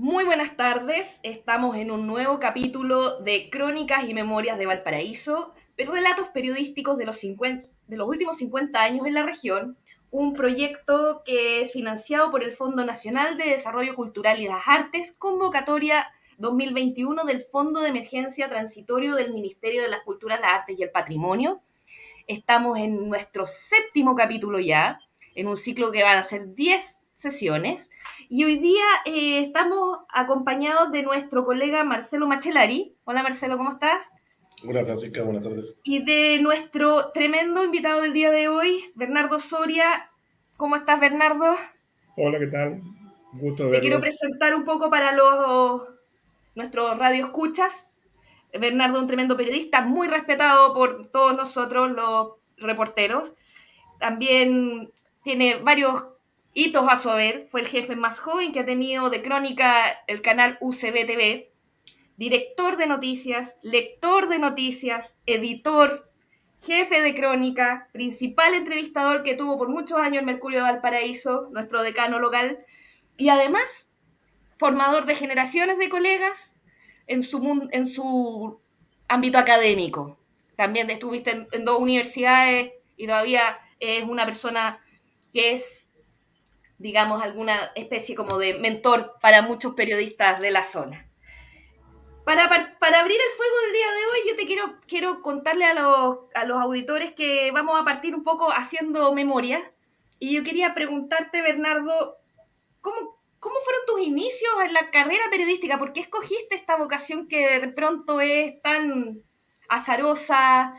Muy buenas tardes, estamos en un nuevo capítulo de Crónicas y Memorias de Valparaíso, relatos periodísticos de los últimos 50 años en la región, un proyecto que es financiado por el Fondo Nacional de Desarrollo Cultural y las Artes, convocatoria 2021 del Fondo de Emergencia Transitorio del Ministerio de las Culturas, las Artes y el Patrimonio. Estamos en nuestro séptimo capítulo ya, en un ciclo que van a ser 10 sesiones. Y hoy día estamos acompañados de nuestro colega Marcelo Machelari. Hola Marcelo, ¿cómo estás? Hola Francisca, buenas tardes. Y de nuestro tremendo invitado del día de hoy, Bernardo Soria. ¿Cómo estás, Bernardo? Hola, ¿qué tal? Gusto Te quiero verlos. presentar un poco para nuestros radioescuchas. Bernardo, un tremendo periodista, muy respetado por todos nosotros, los reporteros. También tiene varios hitos a su haber. Fue el jefe más joven que ha tenido de crónica el canal UCB TV. Director de noticias, lector de noticias, editor, jefe de crónica, principal entrevistador que tuvo por muchos años el Mercurio de Valparaíso, nuestro decano local, y además formador de generaciones de colegas en su ámbito académico. También estuviste en dos universidades y todavía es una persona que es, digamos, alguna especie como de mentor para muchos periodistas de la zona. Para abrir el fuego del día de hoy, yo quiero contarle a los auditores que vamos a partir un poco haciendo memoria. Y yo quería preguntarte, Bernardo, ¿cómo fueron tus inicios en la carrera periodística? ¿Por qué escogiste esta vocación que de pronto es tan azarosa,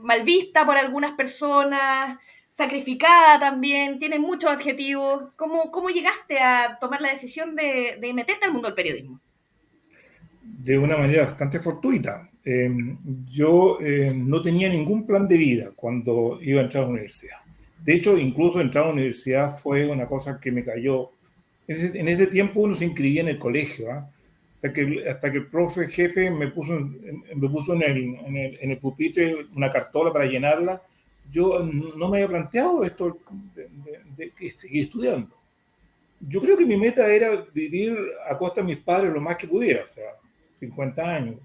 mal vista por algunas personas, sacrificada también, tiene muchos adjetivos? ¿Cómo llegaste a tomar la decisión de meterte al mundo del periodismo? De una manera bastante fortuita. Yo no tenía ningún plan de vida cuando iba a entrar a la universidad. De hecho, incluso entrar a la universidad fue una cosa que me cayó. En ese tiempo uno se inscribía en el colegio, ¿eh? Hasta que el profe jefe me puso en el pupitre una cartola para llenarla. Yo no me había planteado esto de que seguir estudiando. Yo creo que mi meta era vivir a costa de mis padres lo más que pudiera, o sea, 50 años.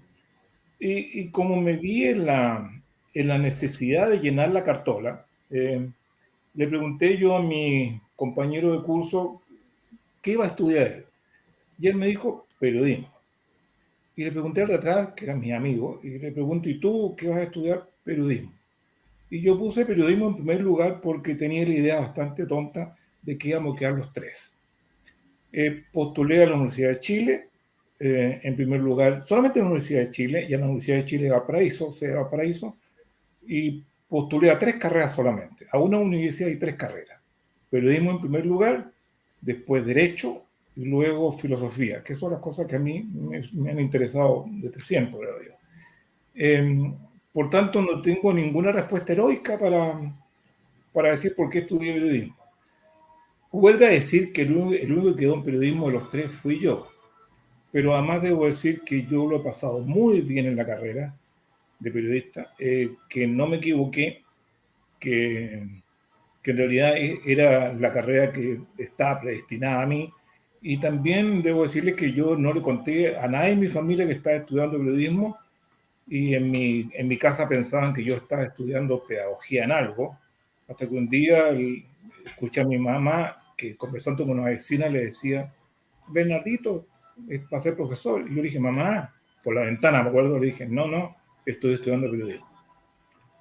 Y como me vi en la necesidad de llenar la cartola, le pregunté yo a mi compañero de curso qué iba a estudiar él. Y él me dijo periodismo. Y le pregunté al de atrás, que era mi amigo, y le pregunto, ¿y tú qué vas a estudiar? Periodismo. Y yo puse periodismo en primer lugar porque tenía la idea bastante tonta de que íbamos a quedar los tres. Postulé a la Universidad de Chile, en primer lugar, solamente en la Universidad de Chile, y en la Universidad de Chile de Valparaíso, sede de Valparaíso, y postulé a 3 carreras solamente. A una universidad hay 3 carreras. Periodismo en primer lugar, después Derecho, y luego Filosofía, que son las cosas que a mí me han interesado desde siempre, creo yo. Por tanto, no tengo ninguna respuesta heroica para decir por qué estudié periodismo. Huelga decir que el único que quedó en periodismo de los tres fui yo. Pero además debo decir que yo lo he pasado muy bien en la carrera de periodista, que no me equivoqué, que en realidad era la carrera que estaba predestinada a mí. Y también debo decirles que yo no le conté a nadie en mi familia que estaba estudiando periodismo, y en mi casa pensaban que yo estaba estudiando pedagogía en algo, hasta que un día escuché a mi mamá que, conversando con una vecina, le decía: Bernardito es para ser profesor. Y yo le dije: mamá, por la ventana, me acuerdo, le dije: no, no, estoy estudiando periodismo.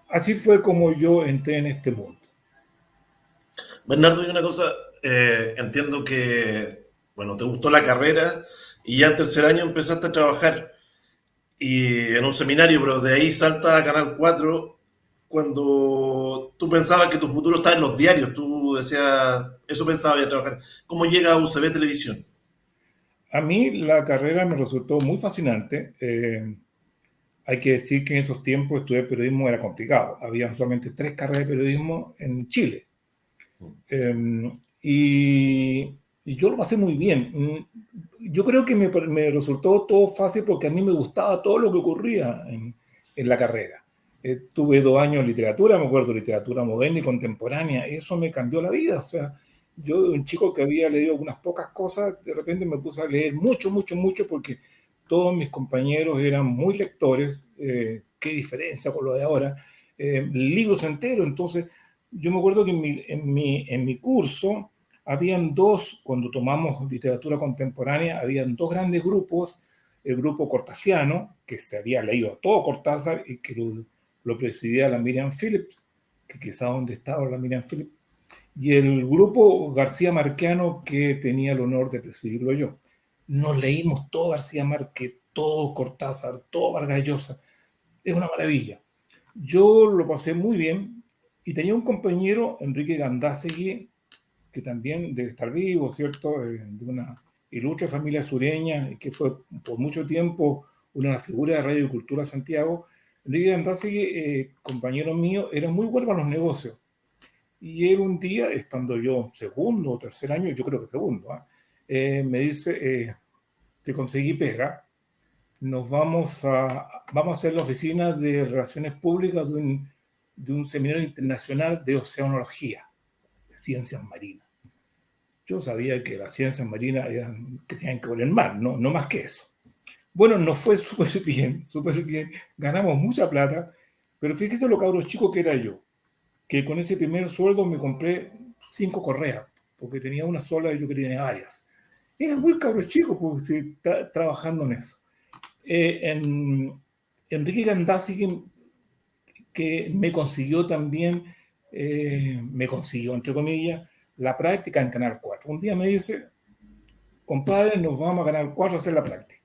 Así fue como yo entré en este mundo. Bernardo, y una cosa, entiendo que, bueno, te gustó la carrera y ya en tercer año empezaste a trabajar y en un seminario, pero de ahí salta a Canal 4 cuando tú pensabas que tu futuro estaba en los diarios, tú decías, eso pensaba ya trabajar. ¿Cómo llega a UCB Televisión? A mí la carrera me resultó muy fascinante. Hay que decir que en esos tiempos estudiar periodismo era complicado. Había solamente 3 carreras de periodismo en Chile. Eh, y, y yo lo pasé muy bien. Yo creo que me resultó todo fácil porque a mí me gustaba todo lo que ocurría en la carrera. Tuve 2 años de literatura, me acuerdo, literatura moderna y contemporánea. Eso me cambió la vida. O sea, Yo, un chico que había leído unas pocas cosas, de repente me puse a leer mucho, mucho, mucho, porque todos mis compañeros eran muy lectores. Qué diferencia con lo de ahora. Libros enteros. Entonces, yo me acuerdo que en mi curso habían dos, cuando tomamos literatura contemporánea, habían dos grandes grupos. El grupo cortasiano, que se había leído todo Cortázar y que lo presidía la Miriam Phillips, que quizá donde estaba la Miriam Phillips, y el grupo García Márquez, que tenía el honor de presidirlo yo. Nos leímos todo García Márquez, todo Cortázar, todo Vargas Llosa. Es una maravilla. Yo lo pasé muy bien y tenía un compañero, Enrique Gandásegui, que también debe estar vivo, ¿cierto? De una ilustre familia sureña y que fue por mucho tiempo una de las figuras de Radio y Cultura Santiago. Enrique Gandásegui, compañero mío, era muy bueno para los negocios. Y él un día, estando yo segundo o tercer año, yo creo que segundo, me dice, te conseguí pega, vamos a hacer la oficina de Relaciones Públicas de un seminario internacional de oceanología, de ciencias marinas. Yo sabía que las ciencias marinas que tenían que ver el mar, no más que eso. Bueno, nos fue súper bien, ganamos mucha plata, pero fíjese lo cabros chico que era yo, que con ese primer sueldo me compré 5 correas, porque tenía una sola y yo quería tener varias. Era muy cabros chico porque trabajando en eso. Enrique Gandazzi, que me consiguió también, me consiguió, entre comillas, la práctica en Canal 4. Un día me dice, compadre, nos vamos a Canal 4 a hacer la práctica.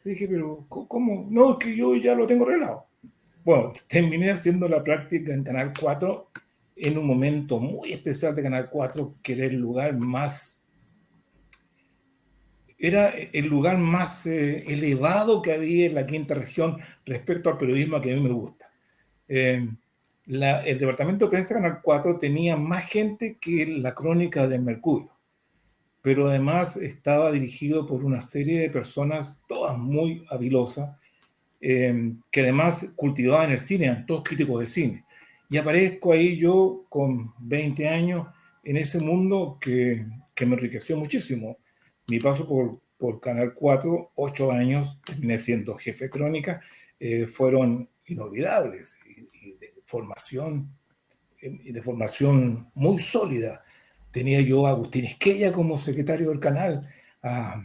Le dije, pero ¿cómo? No, es que yo ya lo tengo arreglado. Bueno, terminé haciendo la práctica en Canal 4 en un momento muy especial de Canal 4, que era el lugar más elevado que había en la quinta región respecto al periodismo que a mí me gusta. El departamento de prensa de Canal 4 tenía más gente que la Crónica de Mercurio, pero además estaba dirigido por una serie de personas, todas muy habilosas, que además cultivaban el cine, eran todos críticos de cine. Y aparezco ahí yo con 20 años en ese mundo que me enriqueció muchísimo. Mi paso por Canal 4, 8 años, terminé siendo jefe de crónica, fueron inolvidables y de formación muy sólida. Tenía yo a Agustín Esquella como secretario del canal, a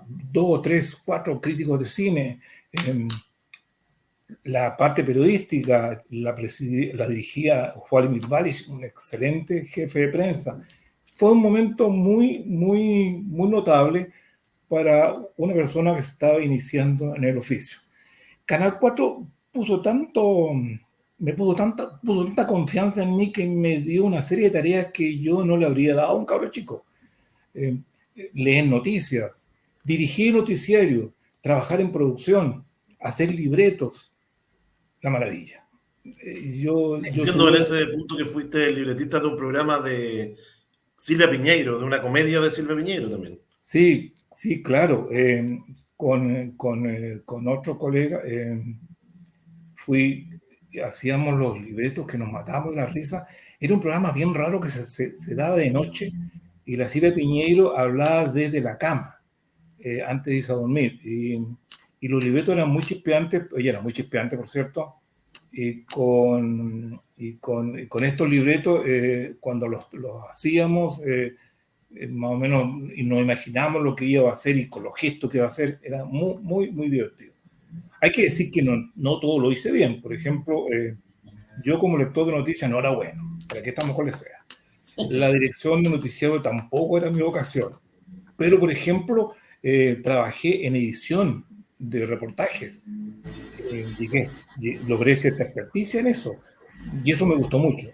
2, 3, 4 críticos de cine. La parte periodística la dirigía Juan Mirvalis, un excelente jefe de prensa. Fue un momento muy, muy, muy notable para una persona que se estaba iniciando en el oficio. Canal 4 puso tanta confianza en mí que me dio una serie de tareas que yo no le habría dado a un cabro chico. Leer noticias, dirigir noticiarios, trabajar en producción, hacer libretos, la maravilla. Entiendo en ese punto que fuiste libretista de un programa de Silvia Piñeiro, de una comedia de Silvia Piñeiro también. Sí, claro. Con otro colega hacíamos los libretos que nos matábamos de la risa. Era un programa bien raro que se daba de noche y la Silvia Piñeiro hablaba desde la cama antes de irse a dormir. Y los libretos eran muy chispeantes, ella era muy chispeante, por cierto, y con estos libretos, cuando los hacíamos, más o menos, y nos imaginábamos lo que iba a hacer y con los gestos que iba a hacer, era muy, muy, muy divertido. Hay que decir que no todo lo hice bien. Por ejemplo, yo como lector de noticias no era bueno, para que estamos con la sea. La dirección de noticiero tampoco era mi vocación. Pero, por ejemplo, trabajé en edición de reportajes. Logré cierta experticia en eso. Y eso me gustó mucho.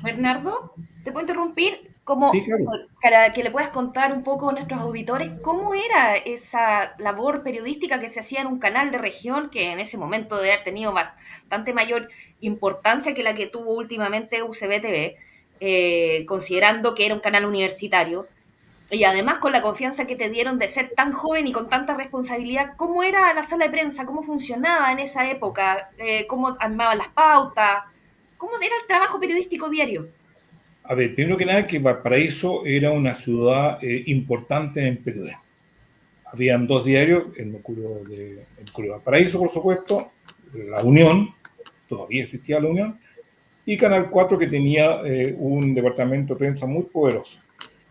Bernardo, ¿te puedo interrumpir? Como, sí, claro. Para que le puedas contar un poco a nuestros auditores cómo era esa labor periodística que se hacía en un canal de región que en ese momento debe haber tenido bastante mayor importancia que la que tuvo últimamente UCB TV, considerando que era un canal universitario. Y además con la confianza que te dieron de ser tan joven y con tanta responsabilidad, ¿cómo era la sala de prensa? ¿Cómo funcionaba en esa época? ¿Cómo armaban las pautas? ¿Cómo era el trabajo periodístico diario? A ver, primero que nada, que Valparaíso era una ciudad importante en el periodismo. Habían dos diarios, el Mercurio de Valparaíso, por supuesto, La Unión, todavía existía La Unión, y Canal 4, que tenía un departamento de prensa muy poderoso.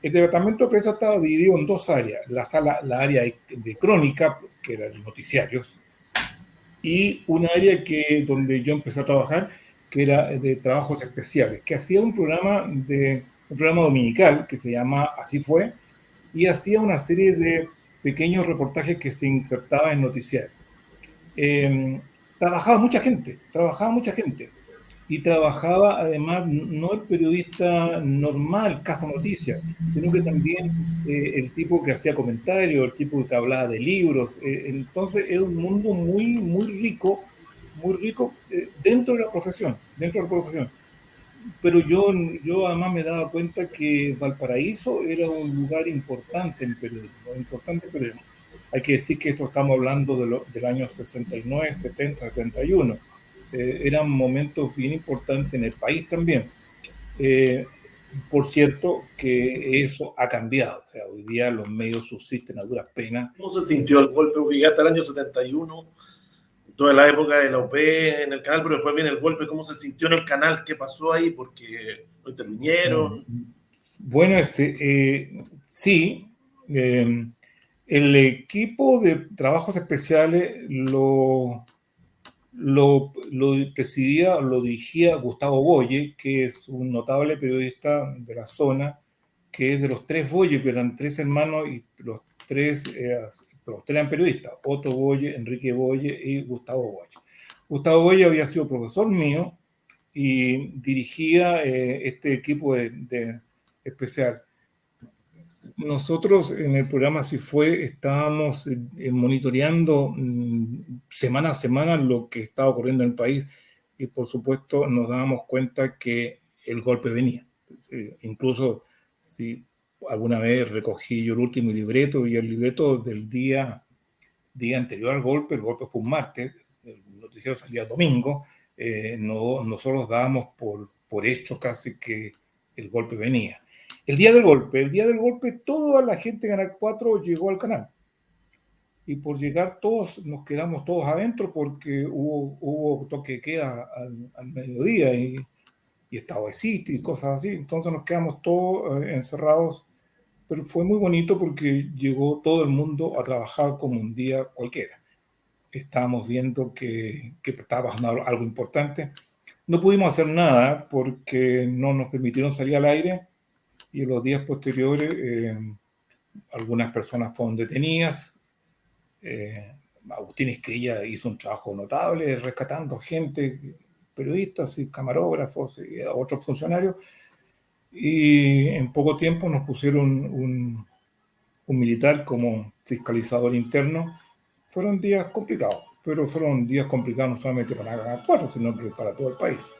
El departamento de prensa estaba dividido en dos áreas, la área de crónica, que eran los noticiarios, y un área donde yo empecé a trabajar, que era de trabajos especiales, que hacía un programa dominical que se llama Así Fue, y hacía una serie de pequeños reportajes que se insertaban en noticiarios. Eh, trabajaba mucha gente, y trabajaba además no el periodista normal, Casa Noticias, sino que también el tipo que hacía comentarios, el tipo que hablaba de libros. Entonces era un mundo muy rico dentro de la profesión, Pero yo además me daba cuenta que Valparaíso era un lugar importante en periodismo. Hay que decir que esto estamos hablando del año 69, 70, 71. Eran momentos bien importantes en el país también. Eh, por cierto, que eso ha cambiado. O sea, hoy día los medios subsisten a duras penas. ¿Cómo se sintió el golpe? Porque ya hasta el año 71, toda la época de la OP en el canal, pero después viene el golpe. ¿Cómo se sintió en el canal? ¿Qué pasó ahí? Porque no intervinieron. Bueno, sí. El equipo de trabajos especiales lo presidía, lo dirigía Gustavo Boye, que es un notable periodista de la zona, que es de los tres Boye, que eran tres hermanos y los tres eran periodistas: Otto Boye, Enrique Boye y Gustavo Boye. Gustavo Boye había sido profesor mío y dirigía este equipo de especial. Nosotros en el programa Así Fue estábamos monitoreando semana a semana lo que estaba ocurriendo en el país, y por supuesto nos dábamos cuenta que el golpe venía. Incluso si alguna vez recogí yo el último libreto, y el libreto del día anterior al golpe, el golpe fue un martes, el noticiero salía domingo, nosotros dábamos por hecho casi que el golpe venía. El día del golpe, toda la gente de Canal 4 llegó al canal. Y por llegar todos, nos quedamos todos adentro, porque hubo toque de queda al mediodía y estado de sitio y cosas así. Entonces nos quedamos todos encerrados. Pero fue muy bonito porque llegó todo el mundo a trabajar como un día cualquiera. Estábamos viendo que estaba pasando algo importante. No pudimos hacer nada porque no nos permitieron salir al aire, y en los días posteriores algunas personas fueron detenidas. Agustín Esquella hizo un trabajo notable rescatando gente, periodistas y camarógrafos y otros funcionarios, y en poco tiempo nos pusieron un militar como fiscalizador interno. Fueron días complicados, pero fueron días complicados no solamente para Canal 4, sino para todo el país.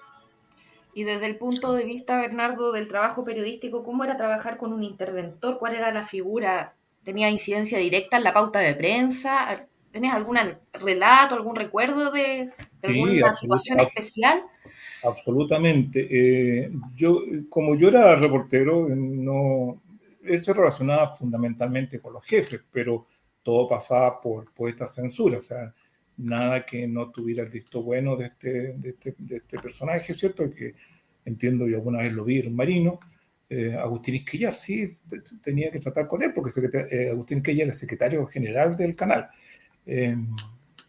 Y desde el punto de vista, Bernardo, del trabajo periodístico, ¿cómo era trabajar con un interventor? ¿Cuál era la figura? ¿Tenía incidencia directa en la pauta de prensa? ¿Tenías algún relato, algún recuerdo de Sí, alguna situación especial? absolutamente. Como yo era reportero, no, él se relacionaba fundamentalmente con los jefes, pero todo pasaba por esta censura. O sea, nada que no tuviera el visto bueno de este personaje, ¿cierto? Que entiendo, yo alguna vez lo vi, era un marino. Agustín Esquella sí tenía que tratar con él, porque Agustín Esquella era el secretario general del canal.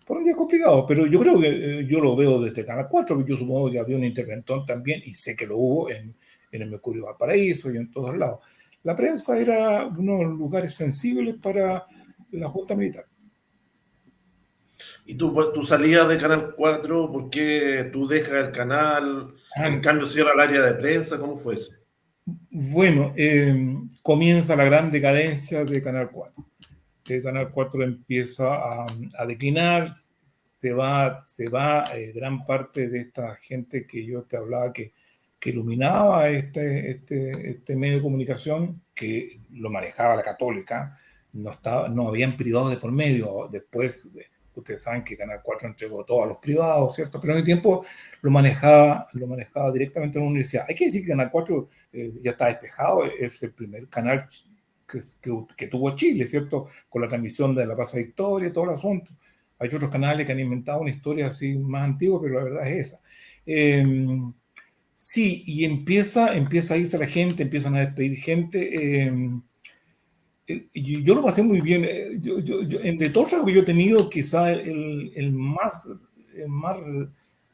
Fue un día complicado, pero yo creo que yo lo veo desde Canal 4, que yo supongo que había un interventor también, y sé que lo hubo en el Mercurio Valparaíso y en todos lados. La prensa era uno de los lugares sensibles para la Junta Militar. Y tú, pues, tu salida de Canal 4, ¿por qué tú dejas el canal? ¿El cambio cierra el área de prensa? ¿Cómo fue eso? Bueno, comienza la gran decadencia de Canal 4. Canal 4 empieza a declinar, se va gran parte de esta gente que yo te hablaba, que iluminaba este medio de comunicación, que lo manejaba la Católica. No habían privados de por medio. Después, Ustedes saben que Canal 4 entregó todo a los privados, ¿cierto? Pero en el tiempo lo manejaba directamente en la universidad. Hay que decir que Canal 4 ya está despejado, es el primer canal que tuvo Chile, ¿cierto? Con la transmisión de la Plaza Victoria y todo el asunto. Hay otros canales que han inventado una historia así más antigua, pero la verdad es esa. Sí, y empieza a irse la gente, empiezan a despedir gente. Yo lo pasé muy bien. Entre todo lo que yo he tenido, quizá el más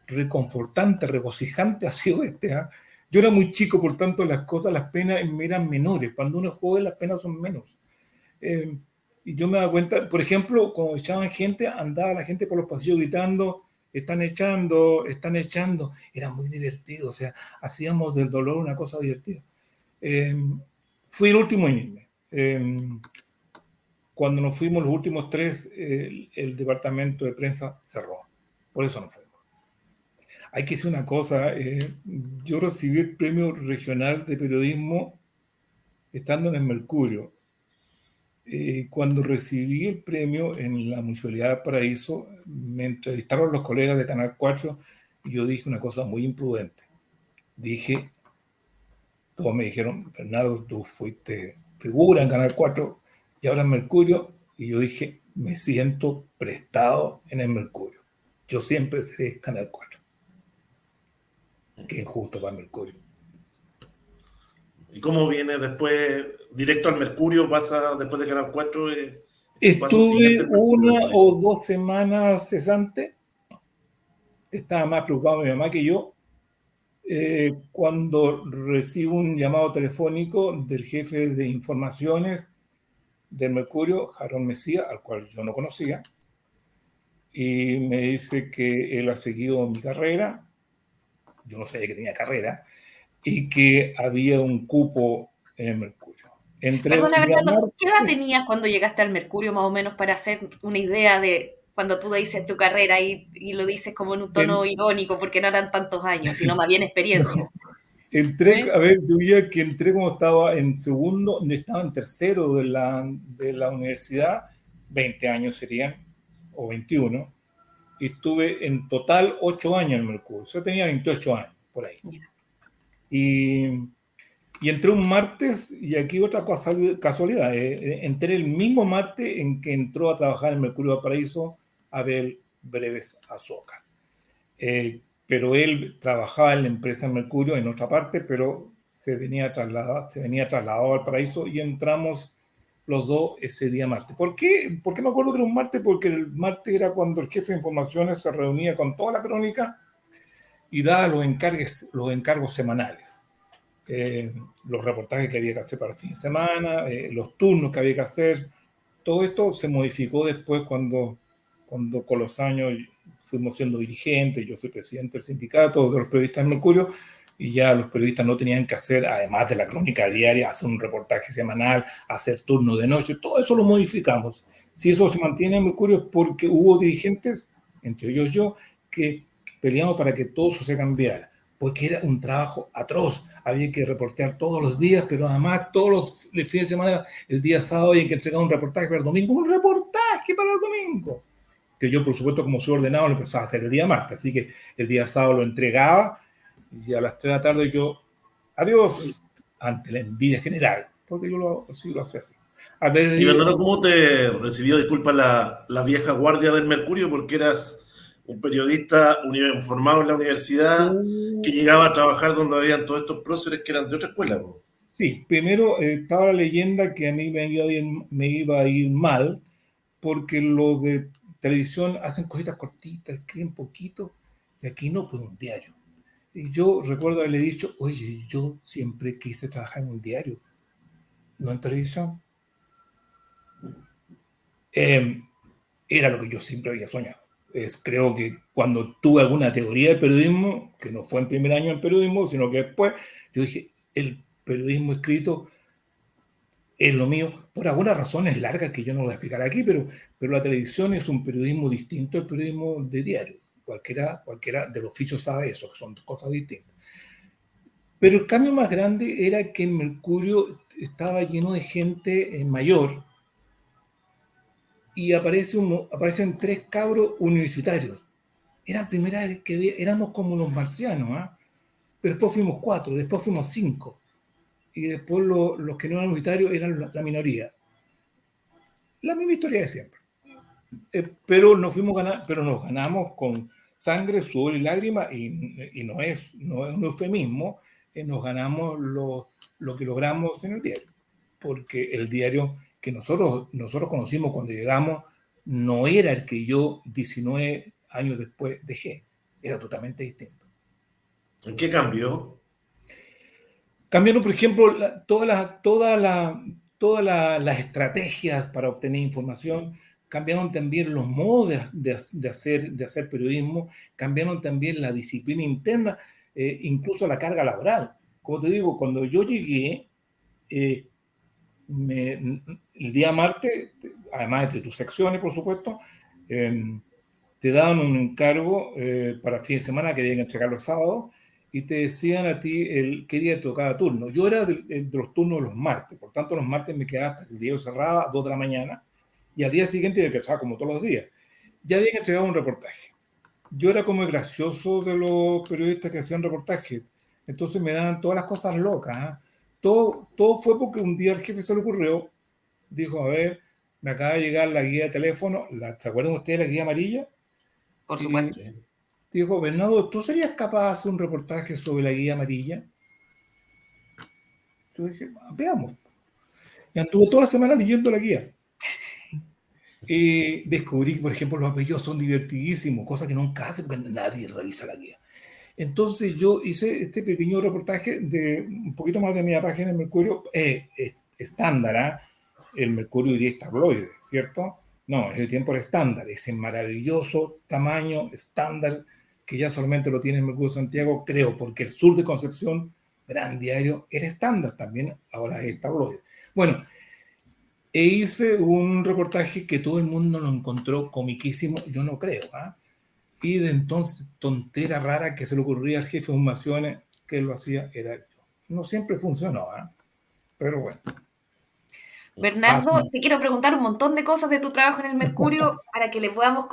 reconfortante, regocijante ha sido este. Yo era muy chico, por tanto las penas me eran menores. Cuando uno es joven, las penas son menos. Y yo me daba cuenta, por ejemplo, cuando echaban gente, andaba la gente por los pasillos gritando, están echando. Era muy divertido, o sea, hacíamos del dolor una cosa divertida. Fui el último en irme. Cuando nos fuimos los últimos 3, el departamento de prensa cerró. Por eso nos fuimos. Hay que decir una cosa, yo recibí el premio regional de periodismo estando en el Mercurio. Cuando recibí el premio en la Municipalidad de Paraíso, me entrevistaron los colegas de Canal 4 y yo dije una cosa muy imprudente. Todos me dijeron, Bernardo, tú fuiste figura en Canal 4 y ahora en Mercurio. Y yo dije, me siento prestado en el Mercurio. Yo siempre seré Canal 4. Qué injusto para Mercurio. ¿Y cómo viene después? ¿Directo al Mercurio? ¿Pasa después de Canal 4? Estuve 1 o 2 semanas cesante. Estaba más preocupado mi mamá que yo. Cuando recibo un llamado telefónico del jefe de informaciones del Mercurio, Jarón Mesía, al cual yo no conocía, y me dice que él ha seguido mi carrera, yo no sabía que tenía carrera, y que había un cupo en el Mercurio. Perdona, Bernardo, ¿qué edad tenías cuando llegaste al Mercurio, más o menos, para hacer una idea de cuando tú dices tu carrera y lo dices como en un tono irónico, porque no eran tantos años, sino más bien experiencia? A ver, yo diría que entré como estaba en segundo, estaba en tercero de la universidad, 20 años serían, o 21, y estuve en total 8 años en el Mercurio. Yo tenía 28 años, por ahí. Y entré un martes, y aquí otra casualidad, entré el mismo martes en que entró a trabajar en el Mercurio de Paraíso Abel Breves Azoka. Pero él trabajaba en la empresa Mercurio en otra parte, pero se venía trasladado al Paraíso y entramos los dos ese día martes. ¿Por qué me acuerdo que era un martes? Porque el martes era cuando el jefe de informaciones se reunía con toda la crónica y daba los encargos semanales. Los reportajes que había que hacer para el fin de semana, los turnos que había que hacer. Todo esto se modificó después cuando con los años fuimos siendo dirigentes, yo fui presidente del sindicato de los periodistas de Mercurio, y ya los periodistas no tenían que hacer, además de la crónica diaria, hacer un reportaje semanal, hacer turno de noche, todo eso lo modificamos. Si eso se mantiene en Mercurio es porque hubo dirigentes, entre ellos yo, que peleamos para que todo eso se cambiara, porque era un trabajo atroz, había que reportear todos los días, pero además todos los fines de semana, el día sábado había que entregar un reportaje para el domingo, un reportaje para el domingo, que yo por supuesto como soy ordenado lo empezaba a hacer el día martes, así que el día sábado lo entregaba y a las 3 de la tarde yo, adiós, ante la envidia general, porque yo lo hacía así. Y Bernardo, ¿cómo te recibió, disculpa, la vieja guardia del Mercurio? Porque eras un periodista formado en la universidad que llegaba a trabajar donde habían todos estos próceres que eran de otra escuela, ¿no? Sí, primero estaba la leyenda que a mí me iba a ir mal, porque los de televisión hacen cositas cortitas, escriben poquito, y aquí no, pues un diario. Y yo recuerdo haberle dicho, oye, yo siempre quise trabajar en un diario, no en televisión. Era lo que yo siempre había soñado. Creo que cuando tuve alguna teoría del periodismo, que no fue en primer año en periodismo, sino que después, yo dije, el periodismo escrito es lo mío, por algunas razones largas que yo no lo voy a explicar aquí, pero la televisión es un periodismo distinto al periodismo de diario. Cualquiera del oficio sabe eso, que son cosas distintas. Pero el cambio más grande era que en Mercurio estaba lleno de gente mayor, y aparecen 3 cabros universitarios. Era la primera vez que éramos como los marcianos, ¿ah? Pero después fuimos 4, después fuimos 5, y después los que no eran universitarios eran la minoría. La misma historia de siempre. Pero nos ganamos con sangre, sudor y lágrimas, y no es un eufemismo, nos ganamos lo que logramos en el diario, porque el diario que nosotros conocimos cuando llegamos no era el que yo 19 años después dejé, era totalmente distinto. ¿En qué cambió? Cambiaron, por ejemplo, todas las estrategias para obtener información, cambiaron también los modos de hacer periodismo, cambiaron también la disciplina interna, incluso la carga laboral. Como te digo, cuando yo llegué, el día martes, además de tus secciones, por supuesto, te daban un encargo para fin de semana que había que entregar los sábados, y te decían a ti qué día tocaba turno. Yo era de los turnos de los martes, por tanto los martes me quedaba hasta que el día cerraba a 2 de la mañana, y al día siguiente había que trabajar como todos los días. Ya había que entregar un reportaje. Yo era como el gracioso de los periodistas que hacían reportajes, entonces me daban todas las cosas locas, ¿eh? Todo fue porque un día al jefe se le ocurrió, dijo, a ver, me acaba de llegar la guía de teléfono, ¿se acuerdan ustedes de la guía amarilla? Por supuesto. Y dijo, Bernardo, ¿tú serías capaz de hacer un reportaje sobre la guía amarilla? Yo dije, veamos. Y anduve toda la semana leyendo la guía. Y descubrí que, por ejemplo, los apellidos son divertidísimos, cosa que nunca hace porque nadie revisa la guía. Entonces yo hice este pequeño reportaje de un poquito más de media página en Mercurio, estándar, ¿eh? El Mercurio diría tabloide, ¿cierto? No, ese tiempo era estándar, ese maravilloso tamaño estándar que ya solamente lo tiene el Mercurio de Santiago, creo, porque el Sur de Concepción, gran diario, era estándar también, ahora es tabloide. Bueno, hice un reportaje que todo el mundo lo encontró comiquísimo, yo no creo, ¿eh? Y de entonces, tontera rara que se le ocurría al jefe de formaciones que lo hacía era yo. No siempre funcionó, ¿eh? Pero bueno. Bernardo, te quiero preguntar un montón de cosas de tu trabajo en el Mercurio para que le podamos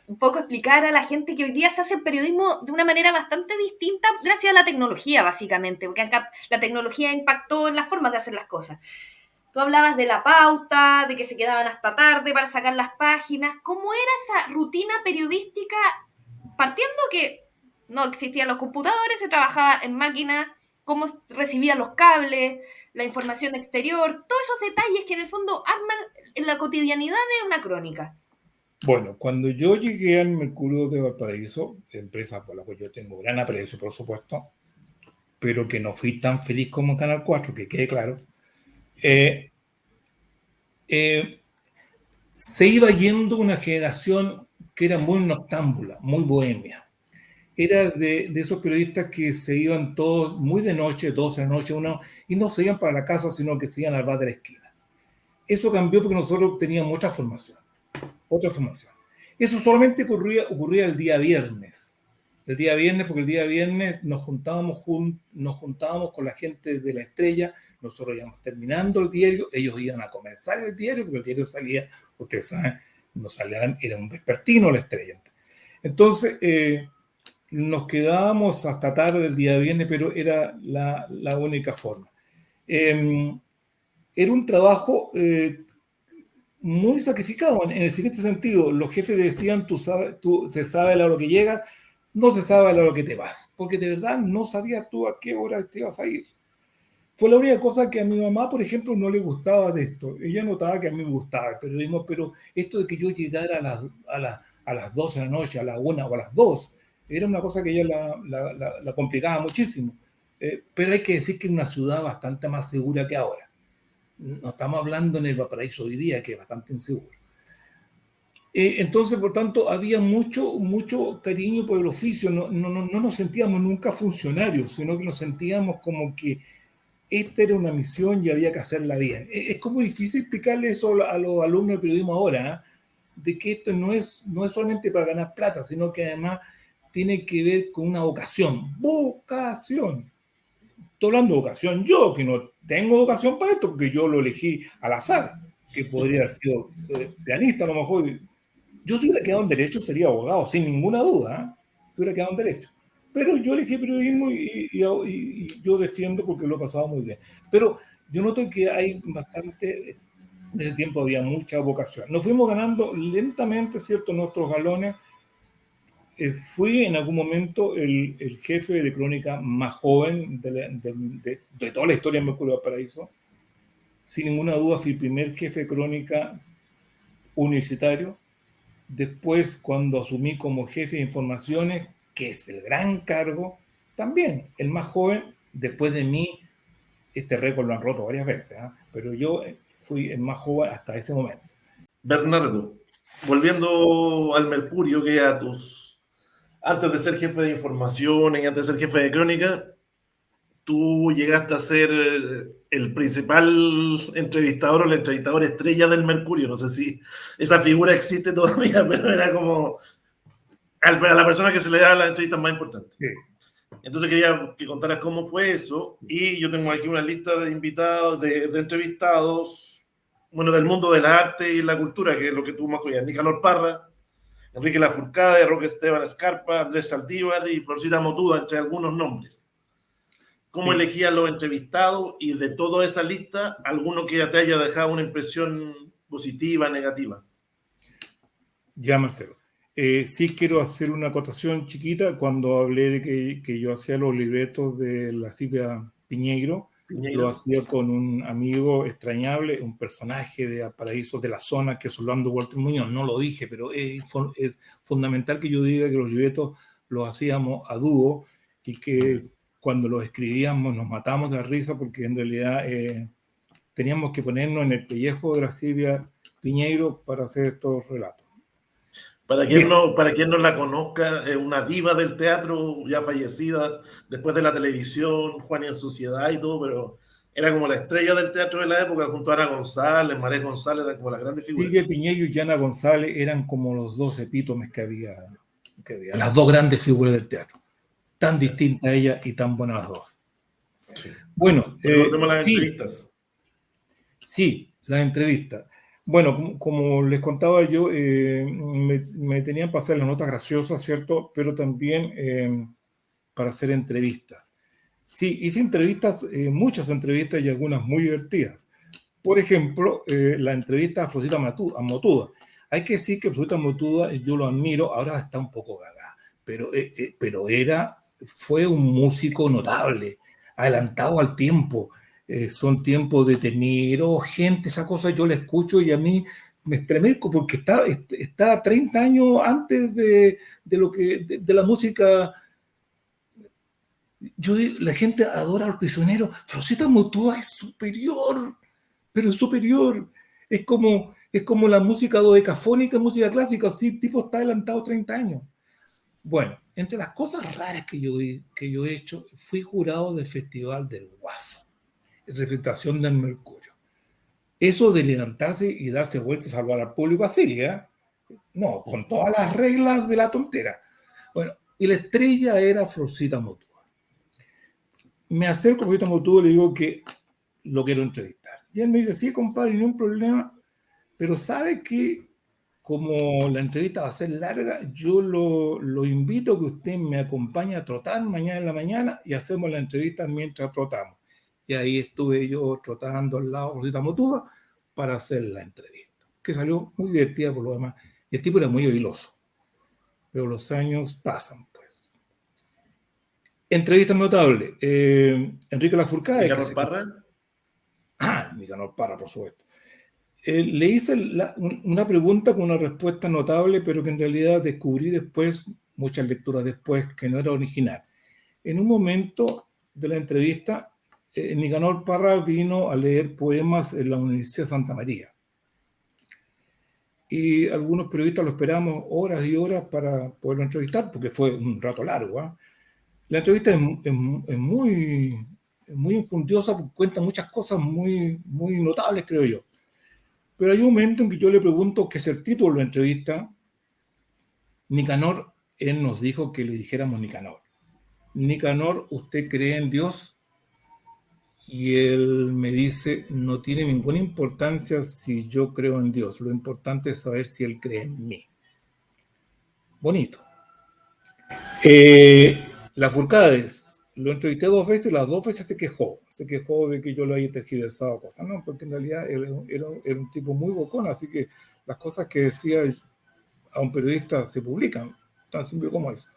un poco explicar a la gente que hoy día se hace el periodismo de una manera bastante distinta gracias a la tecnología, básicamente, porque acá la tecnología impactó en las formas de hacer las cosas. Tú hablabas de la pauta, de que se quedaban hasta tarde para sacar las páginas. ¿Cómo era esa rutina periodística? Partiendo que no existían los computadores, se trabajaba en máquinas, cómo recibían los cables, la información exterior, todos esos detalles que en el fondo arman en la cotidianidad de una crónica. Bueno, cuando yo llegué al Mercurio de Valparaíso, empresa por la cual yo tengo gran aprecio, por supuesto, pero que no fui tan feliz como en Canal 4, que quede claro, se iba yendo una generación que era muy noctámbula, muy bohemia. Era de esos periodistas que se iban todos muy de noche, 12 de la noche, y no se iban para la casa, sino que se iban al bar de la esquina. Eso cambió porque nosotros teníamos otra formación. Eso solamente ocurría el día viernes. El día viernes, porque el día viernes nos juntábamos con la gente de La Estrella, nosotros íbamos terminando el diario, ellos iban a comenzar el diario, porque el diario salía, ustedes saben, no salían, era un vespertino La Estrella. Entonces, nos quedábamos hasta tarde del día viernes, pero era la única forma. Era un trabajo muy sacrificado en el siguiente sentido. Los jefes decían, se sabe a la hora que llegas, no se sabe a la hora que te vas, porque de verdad no sabías tú a qué hora te ibas a ir. Fue la única cosa que a mi mamá, por ejemplo, no le gustaba de esto. Ella notaba que a mí me gustaba el periodismo, pero esto de que yo llegara a las 12 de la noche, a la 1 o a las 2, era una cosa que ella la complicaba muchísimo. Pero hay que decir que es una ciudad bastante más segura que ahora. No estamos hablando en el Valparaíso hoy día, que es bastante inseguro. Entonces, por tanto, había mucho cariño por el oficio. No nos sentíamos nunca funcionarios, sino que nos sentíamos como que esta era una misión y había que hacerla bien. Es como difícil explicarle eso a los alumnos de periodismo ahora, ¿eh? De que esto no es solamente para ganar plata, sino que además tiene que ver con una vocación. ¡Vocación! Estoy hablando de vocación yo, que no tengo vocación para esto, porque yo lo elegí al azar. que podría haber sido pianista a lo mejor. Yo si hubiera quedado en Derecho sería abogado, sin ninguna duda, si hubiera quedado en Derecho. Pero yo elegí periodismo y yo defiendo porque lo he pasado muy bien. Pero yo noto que hay bastante, en ese tiempo había mucha vocación. Nos fuimos ganando lentamente, ¿cierto?, nuestros galones. Fui en algún momento el jefe de crónica más joven de toda la historia de Mercurio Valparaíso. Sin ninguna duda fui el primer jefe de crónica universitario. Después, cuando asumí como jefe de informaciones, que es el gran cargo, también el más joven. Después de mí, este récord lo han roto varias veces, ¿eh? Pero yo fui el más joven hasta ese momento. Bernardo, volviendo al Mercurio, que a antes de ser jefe de información y antes de ser jefe de crónica, tú llegaste a ser el principal entrevistador o el entrevistador estrella del Mercurio. No sé si esa figura existe todavía, pero era como a la persona que se le da las entrevistas más importantes. Sí. Entonces quería que contaras cómo fue eso. Y yo tengo aquí una lista de invitados, de entrevistados, bueno, del mundo del arte y la cultura, que es lo que tú más cuidas. Nicanor Parra, Enrique Lafourcade, Roque Esteban Escarpa, Andrés Saldívar y Florcita Motuda, entre algunos nombres. ¿Cómo Sí. elegías los entrevistados y de toda esa lista, alguno que te haya dejado una impresión positiva, negativa? Ya, Marcelo. Sí quiero hacer una acotación chiquita. Cuando hablé de que yo hacía los libretos de la Silvia Piñeiro, lo hacía con un amigo extrañable, un personaje de Valparaíso de la zona, que es Orlando Walter Muñoz. No lo dije, pero es fundamental que yo diga que los libretos los hacíamos a dúo y que cuando los escribíamos nos matábamos de la risa porque en realidad teníamos que ponernos en el pellejo de la Silvia Piñeiro para hacer estos relatos. Para quien no la conozca, es una diva del teatro ya fallecida después de la televisión, Juan y en Sociedad y todo, pero era como la estrella del teatro de la época, junto a Ana González, María González, eran como las grandes figuras. Silvia Piñeiro y Yana González eran como los dos epítomes que había, las dos grandes figuras del teatro, tan distintas ella y tan buenas las dos. Sí. Bueno, volvemos a las entrevistas. Sí, las entrevistas. Bueno, como les contaba yo, me tenían para hacer las notas graciosas, ¿cierto? Pero también para hacer entrevistas. Sí, hice entrevistas, muchas entrevistas y algunas muy divertidas. Por ejemplo, la entrevista a Florcita Motuda. Hay que decir que Florcita Motuda, yo lo admiro, ahora está un poco gaga, pero fue un músico notable, adelantado al tiempo. Son tiempos de Tenero, gente, esa cosa yo la escucho y a mí me estremezco porque está 30 años antes de la música. La gente adora a los prisioneros. Florcita Motuda es superior, pero es superior. Es como la música dodecafónica, música clásica. Sí, el tipo está adelantado 30 años. Bueno, entre las cosas raras que yo he hecho, fui jurado del Festival del Guaso, representación del Mercurio. Eso de levantarse y darse vueltas a salvar al público así, ¿eh? No, con todas las reglas de la tontera. Bueno, y la estrella era Florcita Motuda. Me acerco a Florcita Motuda y le digo que lo quiero entrevistar. Y él me dice, sí, compadre, no hay un problema, pero sabe que como la entrevista va a ser larga, yo lo invito a que usted me acompañe a trotar mañana en la mañana y hacemos la entrevista mientras trotamos. Y ahí estuve yo trotando al lado de Florcita Motuda para hacer la entrevista, que salió muy divertida por lo demás. Y el tipo era muy habiloso, pero los años pasan, pues. Entrevistas notables. Enrique Lafourcade. ¿Nicanor Parra? Nicanor Parra, por supuesto. Le hice una pregunta con una respuesta notable, pero que en realidad descubrí después, muchas lecturas después, que no era original. En un momento de la entrevista, Nicanor Parra vino a leer poemas en la Universidad de Santa María. Y algunos periodistas lo esperamos horas y horas para poderlo entrevistar, porque fue un rato largo, ¿eh? La entrevista es muy enjundiosa, porque cuenta muchas cosas muy notables, creo yo. Pero hay un momento en que yo le pregunto qué es el título de la entrevista. Nicanor, él nos dijo que le dijéramos Nicanor. Nicanor, ¿usted cree en Dios? Y él me dice, no tiene ninguna importancia si yo creo en Dios, lo importante es saber si él cree en mí. Bonito. La Furcades, lo entrevisté 2 veces, las 2 veces se quejó de que yo lo haya tergiversado cosas, no, porque en realidad él era un tipo muy bocón, así que las cosas que decía a un periodista se publican, tan simple como eso.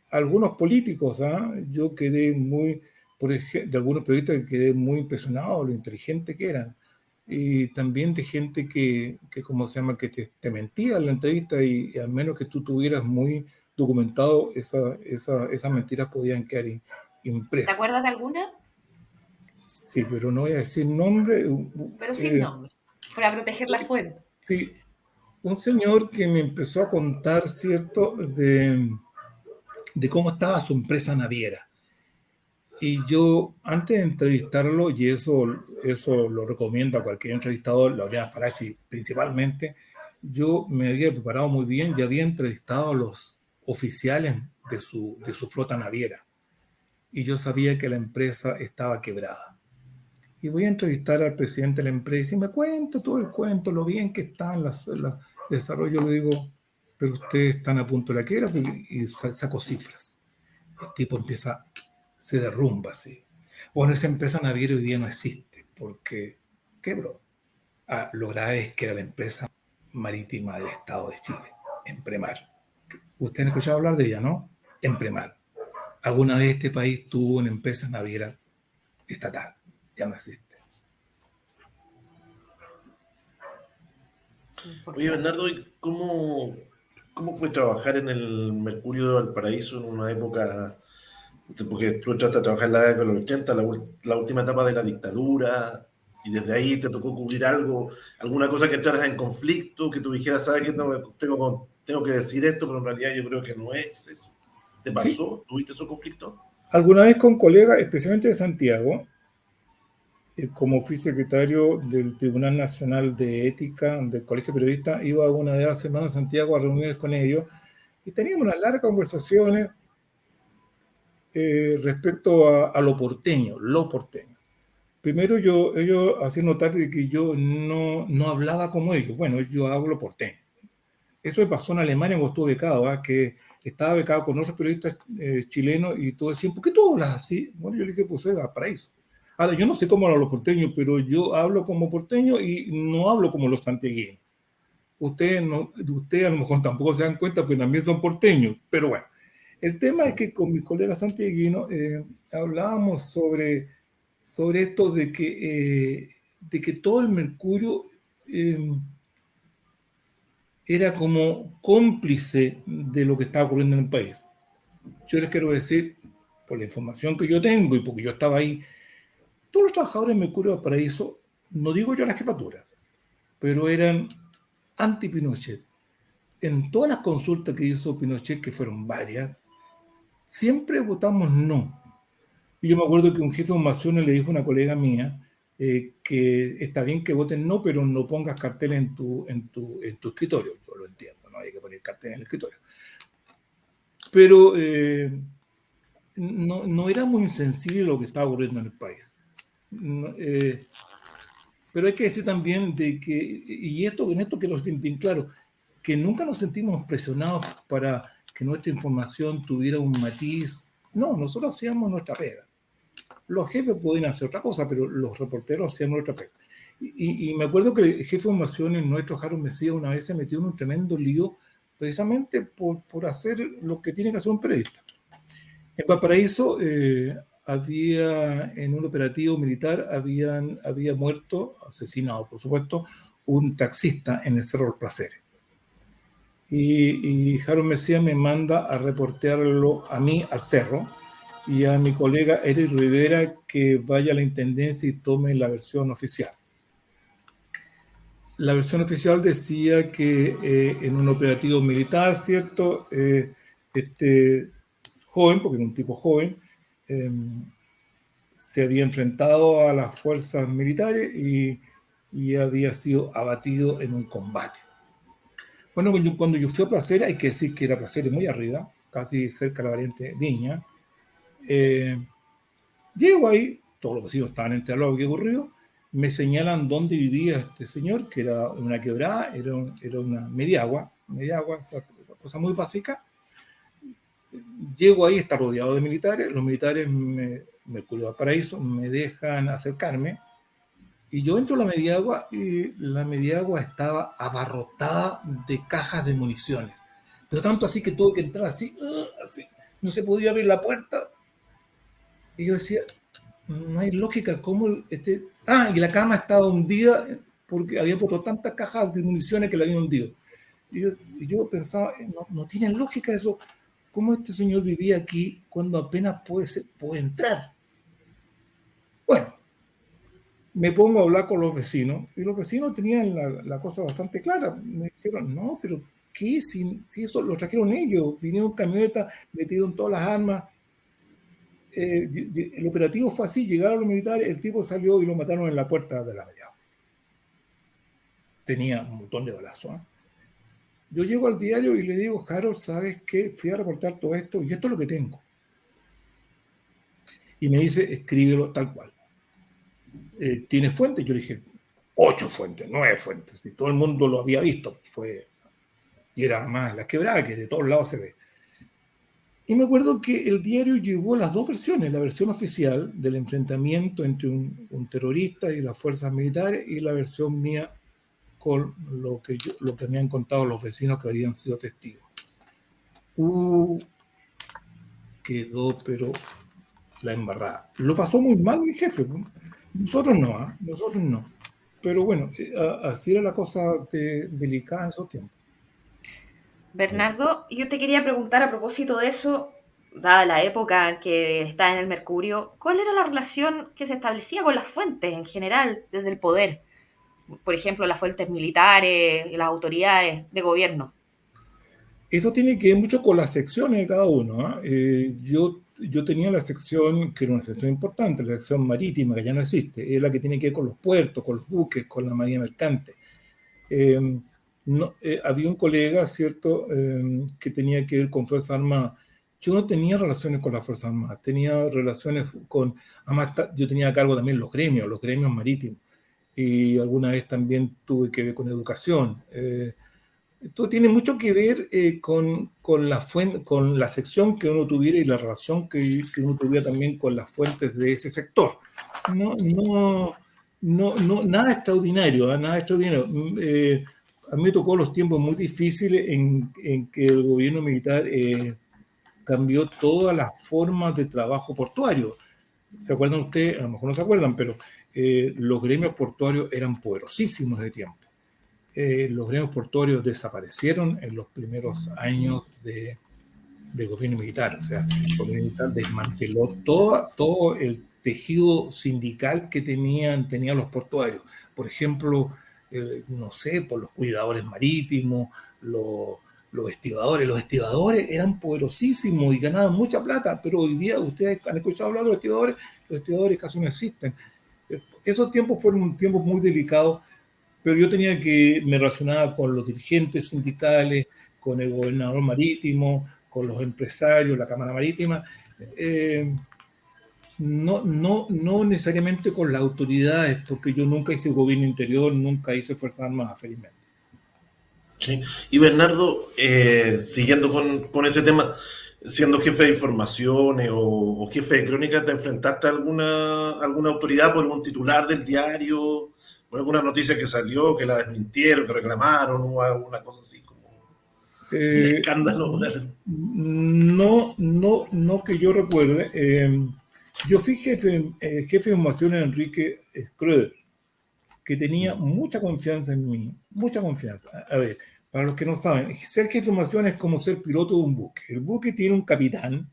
Algunos políticos, yo quedé muy, por ejemplo, de algunos periodistas quedé muy impresionado de lo inteligente que eran, y también de gente que ¿cómo se llama?, que te mentía en la entrevista y al menos que tú tuvieras muy documentado, esas mentiras podían quedar ¿Te impresas. acuerdas de alguna? Sí, pero no voy a decir nombre. Pero sin nombre, para proteger la fuente. Sí, un señor que me empezó a contar, ¿cierto?, de cómo estaba su empresa naviera. Y yo, antes de entrevistarlo, y eso lo recomiendo a cualquier entrevistador, Laureano Faraci principalmente, yo me había preparado muy bien y había entrevistado a los oficiales de su flota naviera. Y yo sabía que la empresa estaba quebrada. Y voy a entrevistar al presidente de la empresa y me cuento todo el cuento, lo bien que está en el desarrollo. Le digo, pero ustedes están a punto de la quiebra, y saco cifras. El tipo se derrumba así. Bueno, esa empresa naviera hoy día no existe porque quebró. Lo grave es que era la empresa marítima del Estado de Chile, Empremar. Ustedes han escuchado hablar de ella, ¿no? Empremar. Alguna vez este país tuvo una empresa naviera estatal, ya no existe. Oye, Bernardo, ¿y cómo fue trabajar en el Mercurio de Valparaíso en una época, porque tú entraste a trabajar en la década de los 80, la última etapa de la dictadura, y desde ahí te tocó cubrir algo, alguna cosa que entraras en conflicto, que tú dijeras, ¿sabes qué? Tengo que decir esto, pero en realidad yo creo que no es eso. ¿Te Sí, pasó? ¿Tuviste esos conflictos? alguna vez con colegas, especialmente de Santiago, como fui secretario del Tribunal Nacional de Ética del Colegio Periodista, iba una vez a la semana a Santiago a reuniones con ellos y teníamos unas largas conversaciones respecto a lo porteño, lo porteño. Primero ellos hacían notar que yo no hablaba como ellos. Bueno, yo hablo porteño. Eso me pasó en Alemania cuando estuve becado, que estaba becado con otros periodistas chilenos y todos decían, ¿por qué tú hablas así? Bueno, yo le dije, pues es paraíso. Ahora, yo no sé cómo hablan los porteños, pero yo hablo como porteño y no hablo como los santiagueños. Ustedes a lo mejor tampoco se dan cuenta porque también son porteños, pero bueno. El tema es que con mis colegas santiaguinos hablábamos sobre esto de que todo el Mercurio era como cómplice de lo que estaba ocurriendo en el país. Yo les quiero decir, por la información que yo tengo y porque yo estaba ahí, todos los trabajadores de Mercurio Valparaíso, no digo yo las jefaturas, pero eran anti-Pinochet. En todas las consultas que hizo Pinochet, que fueron varias, siempre votamos no. Y yo me acuerdo que un jefe de formaciones le dijo a una colega mía que está bien que voten no, pero no pongas carteles en tu escritorio. Yo lo entiendo, no hay que poner carteles en el escritorio. Pero no era muy insensible lo que estaba ocurriendo en el país. Pero hay que decir también de que, y en esto quiero decir bien claro, que nunca nos sentimos presionados para que nuestra información tuviera un matiz. No, nosotros hacíamos nuestra pega. Los jefes podían hacer otra cosa, pero los reporteros hacían otra pega. Y me acuerdo que el jefe de formaciones nuestro, Harold Mesías, una vez se metió en un tremendo lío precisamente por hacer lo que tiene que hacer un periodista. En Valparaíso había, en un operativo militar, había muerto, asesinado por supuesto, un taxista en el Cerro Los Placeres. Y Harold Mesías me manda a reportearlo a mí al cerro y a mi colega Eric Rivera que vaya a la intendencia y tome la versión oficial. La versión oficial decía que en un operativo militar, ¿cierto? Este joven, porque era un tipo joven, se había enfrentado a las fuerzas militares y había sido abatido en un combate. Bueno, cuando yo fui a Placeres, hay que decir que era Placeres muy arriba, casi cerca de la variante Viña. Llego ahí, todos los vecinos estaban enterados de lo que ocurrió, me señalan dónde vivía este señor, que era una quebrada, era una mediagua, esa cosa muy básica. Llego ahí, está rodeado de militares, los militares Mercurio del Paraíso me dejan acercarme, y yo entro a la mediagua y la mediagua estaba abarrotada de cajas de municiones, pero tanto así que tuve que entrar así, no se podía abrir la puerta, y yo decía, no hay lógica, ¿cómo y la cama estaba hundida porque había puesto tantas cajas de municiones que la habían hundido. Y yo pensaba, no tiene lógica eso. ¿Cómo este señor vivía aquí cuando apenas puede entrar? Bueno, me pongo a hablar con los vecinos, y los vecinos tenían la cosa bastante clara. Me dijeron, no, pero ¿qué? Si eso lo trajeron ellos, vinieron en camioneta, metieron todas las armas. El operativo fue así, llegaron los militares, el tipo salió y lo mataron en la puerta de la mediagua. Tenía un montón de balazos, ¿eh? Yo llego al diario y le digo, Harold, ¿sabes qué? Fui a reportar todo esto y esto es lo que tengo. Y me dice, escríbelo tal cual. ¿Tiene fuentes? Yo le dije, 8 fuentes, 9 fuentes. Y todo el mundo lo había visto. Y era más la quebrada, que de todos lados se ve. Y me acuerdo que el diario llevó las dos versiones, la versión oficial del enfrentamiento entre un terrorista y las fuerzas militares, y la versión mía con lo que me han contado los vecinos que habían sido testigos. Quedó, pero la embarrada. Lo pasó muy mal mi jefe. Nosotros no. Pero bueno, así era la cosa delicada en esos tiempos. Bernardo, yo te quería preguntar a propósito de eso, dada la época en que está en el Mercurio, ¿cuál era la relación que se establecía con las fuentes en general desde el poder? Por ejemplo, las fuentes militares y las autoridades de gobierno. Eso tiene que ver mucho con las secciones de cada uno, ¿eh? Yo tenía la sección, que era una sección importante, la sección marítima, que ya no existe, es la que tiene que ver con los puertos, con los buques, con la marina mercante. Había un colega, ¿cierto?, que tenía que ver con Fuerzas Armadas. Yo no tenía relaciones con las Fuerzas Armadas, tenía relaciones con... Además, yo tenía a cargo también los gremios marítimos, y alguna vez también tuve que ver con educación. Esto tiene mucho que ver con la sección que uno tuviera y la relación que uno tuviera también con las fuentes de ese sector. Nada extraordinario, nada extraordinario. A mí me tocó los tiempos muy difíciles en que el gobierno militar cambió todas las formas de trabajo portuario. ¿Se acuerdan ustedes? A lo mejor no se acuerdan, pero los gremios portuarios eran poderosísimos de tiempo. Los gremios portuarios desaparecieron en los primeros años de gobierno militar. O sea, el gobierno militar desmanteló todo el tejido sindical que tenían los portuarios. Por ejemplo, no sé, por los cuidadores marítimos, los estibadores. Los estibadores eran poderosísimos y ganaban mucha plata, pero hoy día ustedes han escuchado hablar de los estibadores casi no existen. Esos tiempos fueron tiempos muy delicados, pero yo me relacionaba con los dirigentes sindicales, con el gobernador marítimo, con los empresarios, la Cámara Marítima, no necesariamente con las autoridades, porque yo nunca hice gobierno interior, nunca hice Fuerzas Armadas, felizmente. Sí. Y Bernardo, siguiendo con ese tema, siendo jefe de informaciones o jefe de crónica, ¿te enfrentaste a alguna autoridad por algún titular del diario? ¿Alguna noticia que salió, que la desmintieron, que reclamaron, o alguna cosa así como un escándalo? No que yo recuerde. Yo fui jefe de información en Enrique Schröder, que tenía mucha confianza en mí, mucha confianza. A ver, para los que no saben, ser jefe de información es como ser piloto de un buque. El buque tiene un capitán,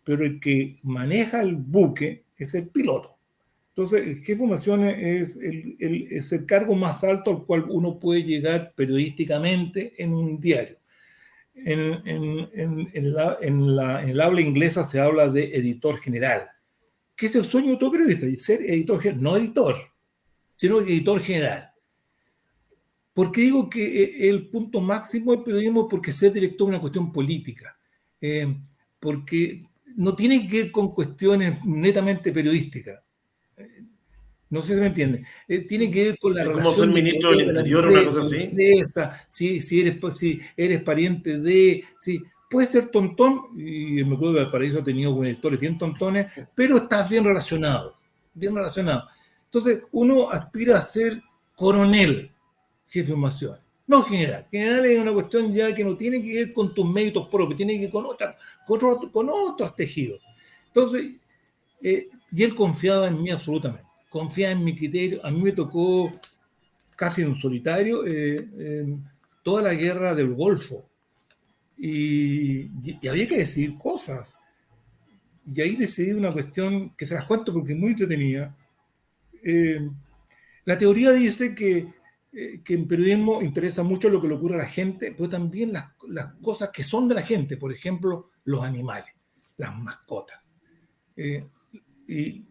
pero el que maneja el buque es el piloto. Entonces, el jefe de información es el cargo más alto al cual uno puede llegar periodísticamente en un diario. En el habla inglesa se habla de editor general, que es el sueño de todo periodista, ser editor general, no editor, sino editor general. ¿Por qué digo que el punto máximo del periodismo? Porque ser director es una cuestión política, porque no tiene que ver con cuestiones netamente periodísticas. No sé si me entiende. Tiene que ver con la Es como ser relación de ministro del poder de Interior, una cosa de la así. empresa, si eres pariente de... Si, puede ser tontón, y me acuerdo que Valparaíso ha tenido directores bien tontones, pero estás bien relacionado, bien relacionado. Entonces, uno aspira a ser coronel, jefe de formación. No general. General es una cuestión ya que no tiene que ver con tus méritos propios, tiene que ver con otros tejidos. Entonces, y él confiaba en mí absolutamente, confiaba en mi criterio. A mí me tocó casi en solitario toda la guerra del Golfo y había que decidir cosas. Y ahí decidí una cuestión que se las cuento porque es muy entretenida. Eh, la teoría dice que en periodismo interesa mucho lo que le ocurre a la gente, pero también las cosas que son de la gente, por ejemplo, los animales, las mascotas. Eh, ¿Qué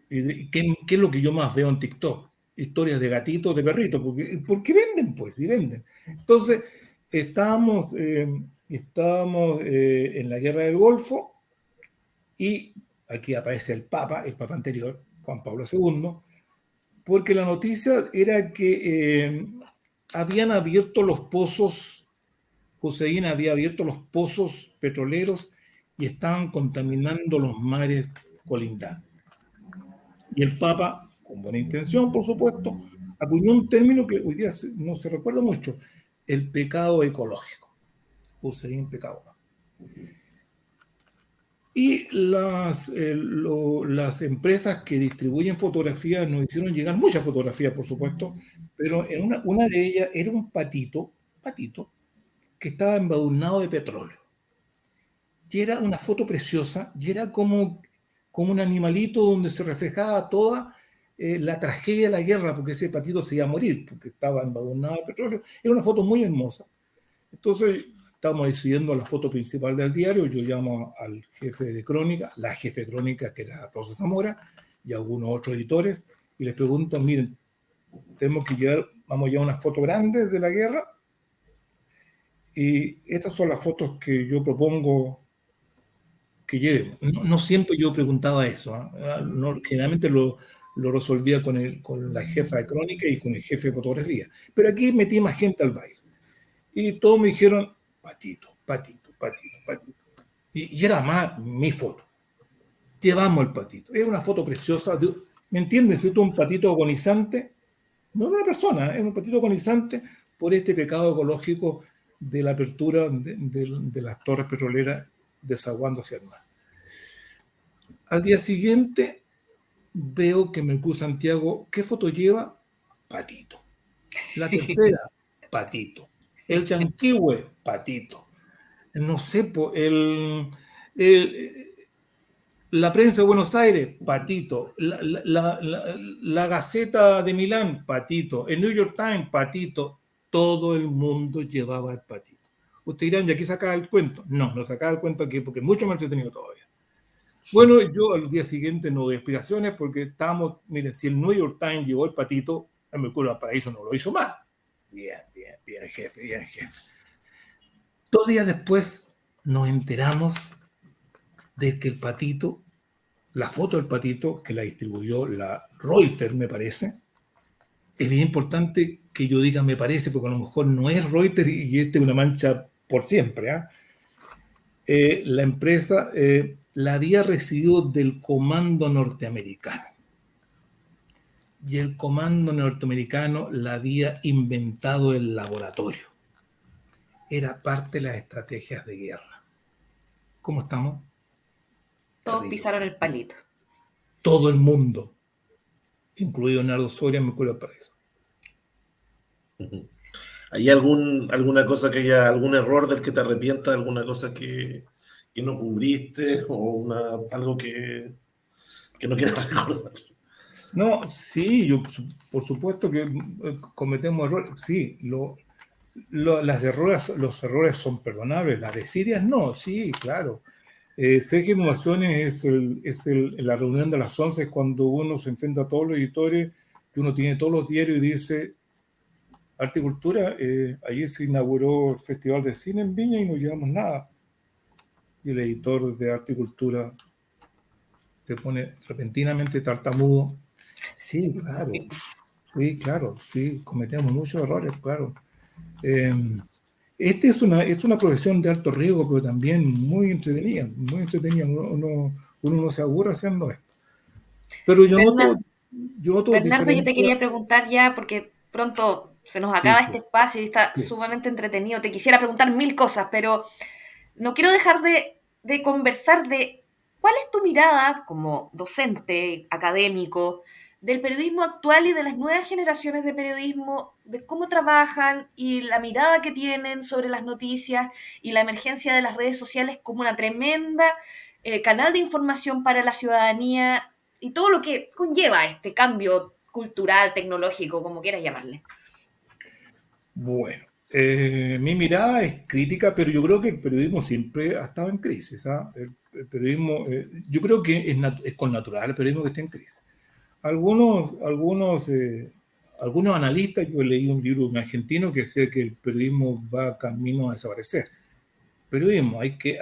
es lo que yo más veo en TikTok? Historias de gatitos, de perritos, porque venden, pues, y venden. Entonces, estábamos en la guerra del Golfo y aquí aparece el Papa anterior, Juan Pablo II, porque la noticia era que habían abierto los pozos, Hussein había abierto los pozos petroleros y estaban contaminando los mares colindantes. Y el Papa, con buena intención, por supuesto, acuñó un término que hoy día no se recuerda mucho, el pecado ecológico. Hussein pecado. Y las empresas que distribuyen fotografías nos hicieron llegar muchas fotografías, por supuesto, pero en una de ellas era un patito, que estaba embadurnado de petróleo. Y era una foto preciosa, y era como un animalito donde se reflejaba toda la tragedia de la guerra, porque ese patito se iba a morir, porque estaba embadurnado de petróleo. Era una foto muy hermosa. Entonces, estamos decidiendo la foto principal del diario. Yo llamo al jefe de crónica, la jefe de crónica, que era Rosa Zamora, y algunos otros editores, y les pregunto, miren, vamos a llevar una foto grande de la guerra, y estas son las fotos que yo propongo que llevemos. No siempre yo preguntaba eso, ¿eh? Generalmente lo resolvía con la jefa de crónica y con el jefe de fotografía. Pero aquí metí más gente al baile. Y todos me dijeron, patito. Y era más mi foto. Llevamos el patito. Era una foto preciosa. ¿Me entiendes? Esto es un patito agonizante. No es una persona, es un patito agonizante por este pecado ecológico de la apertura de las torres petroleras desaguando hacia el mar. Al día siguiente veo que Mercurio Santiago, ¿qué foto lleva? Patito. La tercera, patito. El Chanquihue, patito. No sé, la prensa de Buenos Aires, patito. La Gaceta de Milán, patito. El New York Times, patito. Todo el mundo llevaba el patito. Ustedes dirán, ¿y aquí sacaba el cuento? No sacaba el cuento aquí porque es mucho más entretenido todavía. Bueno, yo al día siguiente no doy explicaciones porque estábamos, miren, si el New York Times llevó el patito, el Mercurio Valparaíso no lo hizo mal. Bien, jefe. 2 días después nos enteramos de que el patito, la foto del patito, que la distribuyó la Reuters, me parece, es bien importante que yo diga me parece, porque a lo mejor no es Reuters y esta es una mancha por siempre, la empresa la había recibido del comando norteamericano. Y el comando norteamericano la había inventado el laboratorio. Era parte de las estrategias de guerra. ¿Cómo estamos? Todos Terrible. pisaron el palito. Todo el mundo, incluido Nardo Soria, me acuerdo para eso. ¿Hay alguna cosa que haya, algún error del que te arrepientas, alguna cosa que no cubriste o algo que no quieras recordar? No, sí, yo por supuesto que cometemos errores. Sí, los errores son perdonables. Las desidias no, sí, claro. CG Innovaciones la reunión de las 11 es cuando uno se enfrenta a todos los editores, que uno tiene todos los diarios y dice, Arte y Cultura, ayer se inauguró el Festival de Cine en Viña y no llevamos nada. Y el editor de Arte y Cultura te pone repentinamente tartamudo Sí, claro. Sí, claro. Sí, cometemos muchos errores, claro. Eh, Este es una profesión de alto riesgo, pero también muy entretenida, muy entretenida. Uno no se aburre haciendo esto. Pero Bernardo, yo noto Bernardo, yo te diferencia. quería preguntar ya, porque pronto se nos Sí, acaba sí, este espacio y está sí. sumamente entretenido. Te quisiera preguntar mil cosas, pero no quiero dejar de conversar de cuál es tu mirada como docente, académico, del periodismo actual y de las nuevas generaciones de periodismo, de cómo trabajan y la mirada que tienen sobre las noticias y la emergencia de las redes sociales como una tremenda canal de información para la ciudadanía y todo lo que conlleva este cambio cultural, tecnológico, como quieras llamarle. Bueno, mi mirada es crítica, pero yo creo que el periodismo siempre ha estado en crisis. ¿Ah? El periodismo, yo creo que es con natural el periodismo que está en crisis. Algunos analistas, yo leí un libro de un argentino que decía que el periodismo va camino a desaparecer. Periodismo, hay que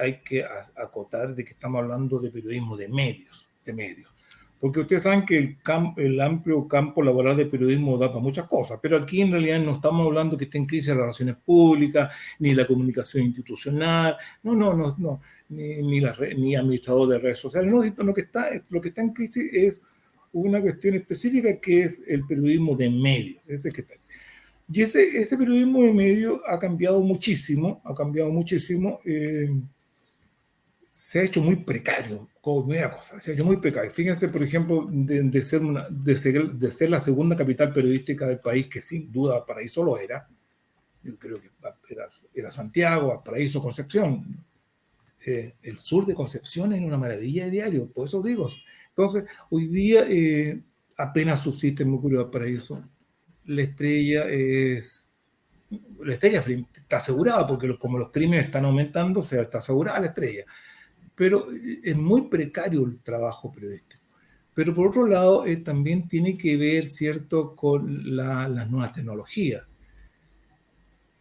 acotar de que estamos hablando de periodismo de medios, de medios. Porque ustedes saben que el amplio campo laboral del periodismo da para muchas cosas, pero aquí en realidad no estamos hablando que esté en crisis las relaciones públicas, ni la comunicación institucional, no, ni administrador de redes sociales, no, lo que está en crisis es una cuestión específica que es el periodismo de medios, ese que está. Y ese periodismo de medio ha cambiado muchísimo, se ha hecho muy precario, como primera cosa, se ha hecho muy precario. Fíjense, por ejemplo, de ser la segunda capital periodística del país, que sin duda Paraíso lo era, yo creo que era Santiago, Paraíso, Concepción. El sur de Concepción es una maravilla de diario, por eso digo. Entonces, hoy día apenas subsiste el Mercurio de Valparaíso. La estrella es la estrella está asegurada porque como los crímenes están aumentando, o sea, está asegurada la estrella. Pero es muy precario el trabajo periodístico. Pero por otro lado, también tiene que ver, ¿cierto?, con las nuevas tecnologías.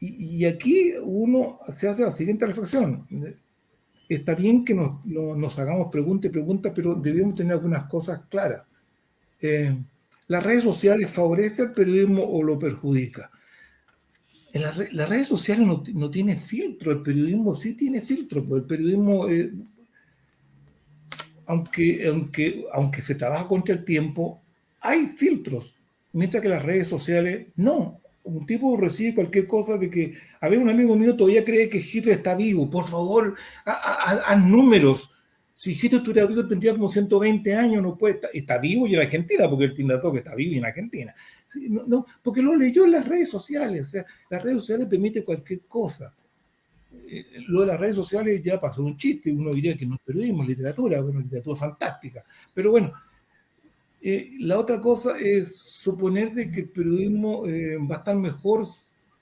Y aquí uno se hace la siguiente reflexión. Está bien que nos hagamos preguntas y preguntas, pero debemos tener algunas cosas claras. ¿Las redes sociales favorecen el periodismo o lo perjudica? Las redes sociales no tienen filtro, el periodismo sí tiene filtro, pues el periodismo, aunque se trabaja contra el tiempo, hay filtros, mientras que las redes sociales no. Un tipo recibe cualquier cosa de que, a ver, un amigo mío todavía cree que Hitler está vivo, por favor, haz números. Si Hitler estuviera vivo tendría como 120 años, no puede estar, está vivo y en Argentina, porque él tiene datos que está vivo y en Argentina. Sí, no, porque lo leyó en las redes sociales, o sea, las redes sociales permiten cualquier cosa. Lo de las redes sociales ya pasó un chiste, uno diría que no es periodismo, es literatura, bueno, literatura fantástica, pero bueno, la otra cosa es suponer de que el periodismo va a estar mejor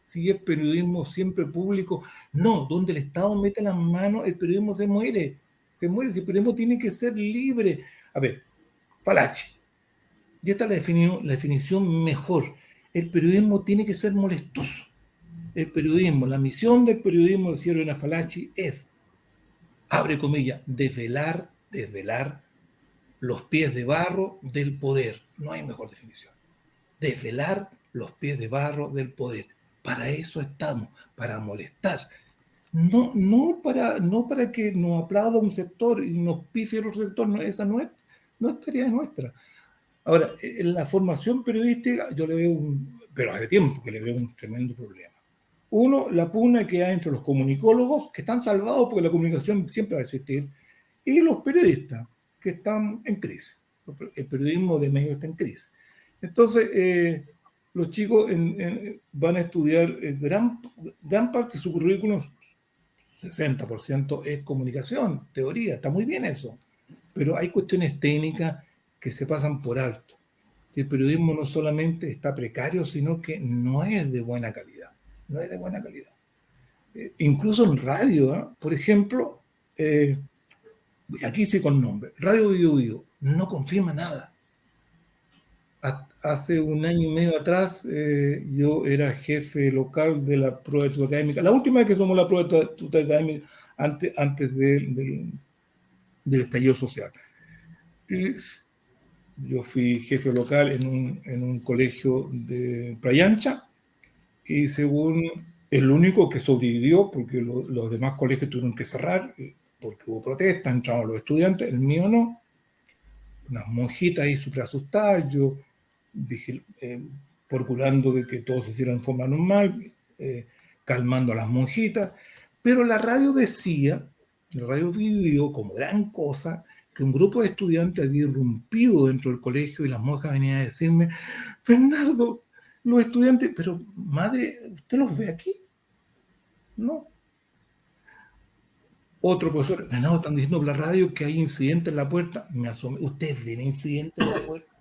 si es periodismo siempre público. No, donde el Estado mete las manos, el periodismo se muere, si el periodismo tiene que ser libre. A ver, Falachi, ya está la definición mejor, el periodismo tiene que ser molestoso. El periodismo, la misión del periodismo, decía Elena Falachi, es, abre comillas, desvelar los pies de barro del poder. No hay mejor definición. Desvelar los pies de barro del poder. Para eso estamos, para molestar. No para que nos aplauda un sector y nos pifie el otro sector, no, esa no es tarea nuestra. Ahora, en la formación periodística yo le veo pero hace tiempo que le veo un tremendo problema. Uno, la pugna que hay entre los comunicólogos, que están salvados porque la comunicación siempre va a existir, y los periodistas, que están en crisis. El periodismo de medios está en crisis. Entonces, los chicos van a estudiar gran parte de su currículum, 60% es comunicación, teoría, está muy bien eso, pero hay cuestiones técnicas que se pasan por alto. El periodismo no solamente está precario, sino que no es de buena calidad. No es de buena calidad. Incluso en radio, ¿eh? Por ejemplo, aquí sí con nombre, Radio Bio no confirma nada. Hace un año y medio atrás yo era jefe local de la prueba de estudio académica. La última vez que somos la prueba de estudio académica antes del estallido social. Yo fui jefe local en un colegio de Playa Ancha y según el único que sobrevivió, porque los demás colegios tuvieron que cerrar, porque hubo protestas, entraron los estudiantes, el mío no. Unas monjitas ahí súper asustadas, yo dije, procurando de que todo se hiciera en forma normal, calmando a las monjitas, pero la radio vivió como gran cosa que un grupo de estudiantes había irrumpido dentro del colegio y las monjas venían a decirme, Bernardo, los estudiantes, pero madre, ¿usted los ve aquí? No. Otro profesor, no, están diciendo por la radio que hay incidente en la puerta. Me asomé, ¿ustedes ven incidente en la puerta?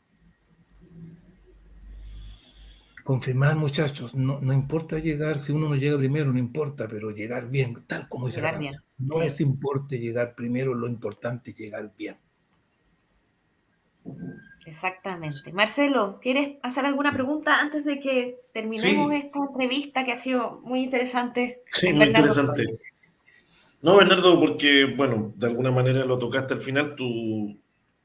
Confirmar, muchachos, no importa llegar, si uno no llega primero, no importa, pero llegar bien, tal como dice la Llegar bien. canción. No es importante llegar primero, lo importante es llegar bien. Exactamente. Marcelo, ¿quieres hacer alguna pregunta antes de que terminemos Sí, esta entrevista que ha sido muy interesante sí, con muy Bernardo interesante. Flores? No, Bernardo, porque, bueno, de alguna manera lo tocaste al final,